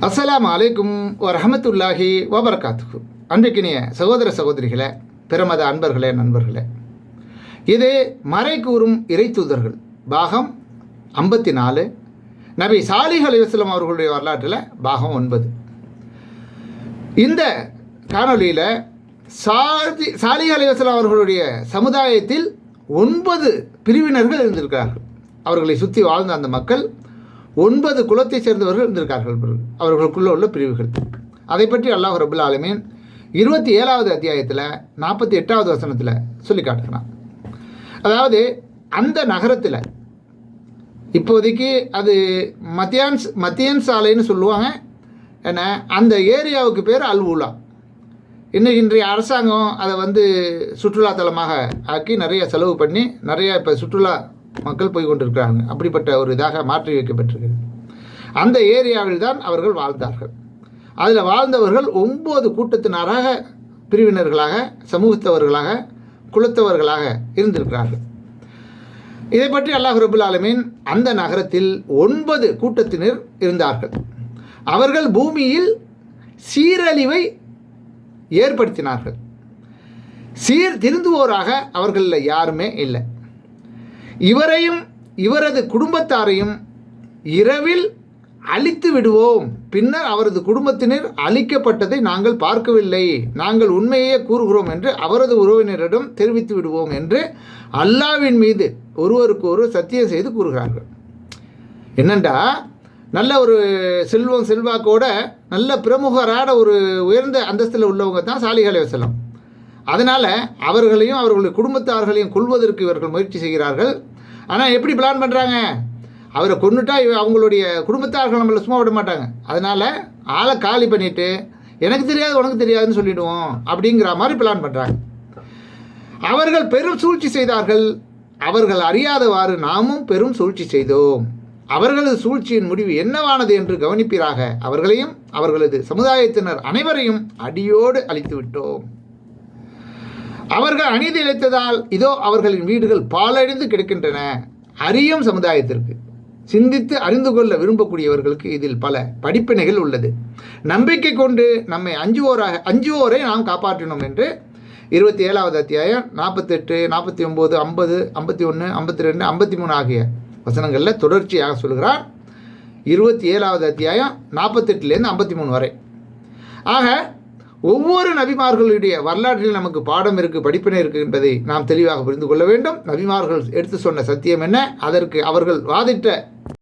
அஸ்ஸலாமு அலைக்கும் வரஹமத்துல்லாஹி வபரகாத்துஹு. அன்றைக்கினிய சகோதர சகோதரிகளே, பிரமத அன்பர்களே, நண்பர்களே, இது மறை கூறும் இறை தூதர்கள் பாகம் 54, நபி சாலிஹ் அலைஹிஸ்ஸலாம் அவர்களுடைய வரலாற்றில் பாகம் 9. இந்த காணொலியில் சாலிஹ் அலைஹிஸ்ஸலாம் அவர்களுடைய சமுதாயத்தில் 9 பிரிவினர்கள் இருந்திருக்கிறார்கள். அவர்களை சுற்றி வாழ்ந்த அந்த மக்கள் 9 குலத்தை சேர்ந்தவர்கள் இருந்திருக்கார்கள். அவர்களுக்குள்ள உள்ள பிரிவுகள் அதை பற்றி அல்லாஹ் ரபுல் ஆலமீன் 27வது அத்தியாயத்தில் 48வது வசனத்தில் சொல்லி காட்டுகிறான். அதாவது அந்த நகரத்தில் இப்போதைக்கு அது மத்தியன் சாலைன்னு சொல்லுவாங்க. ஏன்னா அந்த ஏரியாவுக்கு பேர் அல் ஊலா. இன்றைய அரசாங்கம் அதை சுற்றுலாத்தலமாக ஆக்கி நிறைய செலவு பண்ணி நிறைய இப்போ சுற்றுலா மக்கள் போய் கொண்டிருக்கிறாங்க. அப்படிப்பட்ட ஒரு இதாக மாற்றி வைக்கப்பட்டிருக்கிறது. அந்த ஏரியாவில் தான் அவர்கள் வாழ்ந்தார்கள். அதில் வாழ்ந்தவர்கள் 9 கூட்டத்தினராக, பிரிவினர்களாக, சமூகத்தவர்களாக, குலத்தவர்களாக இருந்திருக்கிறார்கள். இதை பற்றி அல்லாஹ் ரபுல் ஆலமீன் அந்த நகரத்தில் 9 கூட்டத்தினர் இருந்தார்கள். அவர்கள் பூமியில் சீரழிவை ஏற்படுத்தினார்கள். திருந்துவோராக அவர்களில் யாருமே இல்லை. இவரையும் இவரது குடும்பத்தாரையும் இரவில் அழித்து விடுவோம், பின்னர் அவரது குடும்பத்தினர் அழிக்கப்பட்டதை நாங்கள் பார்க்கவில்லை, நாங்கள் உண்மையே கூறுகிறோம் என்று அவரது உறவினரிடம் தெரிவித்து விடுவோம் என்று அல்லாஹ்வின் மீது ஒருவருக்கு ஒருவர் சத்தியம் செய்து கூறுகிறார்கள். என்னண்டா, நல்ல ஒரு செல்வாக்கோட நல்ல பிரமுகரான ஒரு உயர்ந்த அந்தஸ்தில் உள்ளவங்க தான் சாலிஹ் அலைஹிஸ்ஸலாம். அதனால் அவர்களையும் அவர்களுடைய குடும்பத்தார்களையும் கொல்வதற்கு இவர்கள் முயற்சி செய்கிறார்கள். ஆனால் எப்படி பிளான் பண்ணுறாங்க? அவரை கொண்டுட்டா அவங்களுடைய குடும்பத்தார்கள் நம்மளை சும்மா விட மாட்டாங்க. அதனால் ஆளை காலி பண்ணிவிட்டு எனக்கு தெரியாது உனக்கு தெரியாதுன்னு சொல்லிவிடுவோம் அப்படிங்கிற மாதிரி பிளான் பண்ணுறாங்க. அவர்கள் பெரும் சூழ்ச்சி செய்தார்கள். அவர்கள் அறியாதவாறு நாமும் பெரும் சூழ்ச்சி செய்தோம். அவர்களது சூழ்ச்சியின் முடிவு என்னவானது என்று கவனிப்பீராக. அவர்களையும் அவர்களது சமுதாயத்தினர் அனைவரையும் அடியோடு அழித்து விட்டோம். அவர்கள் அநீதி இழைத்ததால் இதோ அவர்களின் வீடுகள் பாழடைந்து கிடக்கின்றன. அறியும் சமுதாயத்திற்கு, சிந்தித்து அறிந்து கொள்ள விரும்பக்கூடியவர்களுக்கு இதில் பல படிப்பினைகள் உள்ளது. நம்பிக்கை கொண்டு நம்மை அஞ்சுவோரை நாம் காப்பாற்றினோம் என்று 27வது அத்தியாயம் 48, 49, 50, 51, 52, 53 ஆகிய வசனங்களில் தொடர்ச்சியாக சொல்கிறார். 27வது அத்தியாயம் 48லேருந்து 53 வரை. ஆக ஒவ்வொரு நபிமார்களுடைய வரலாற்றில் நமக்கு பாடம் இருக்குது, படிப்பினை இருக்குது என்பதை நாம் தெளிவாக புரிந்து கொள்ள வேண்டும். நபிமார்கள் எடுத்து சொன்ன சத்தியம் என்ன, அதற்கு அவர்கள் வாதிட்ட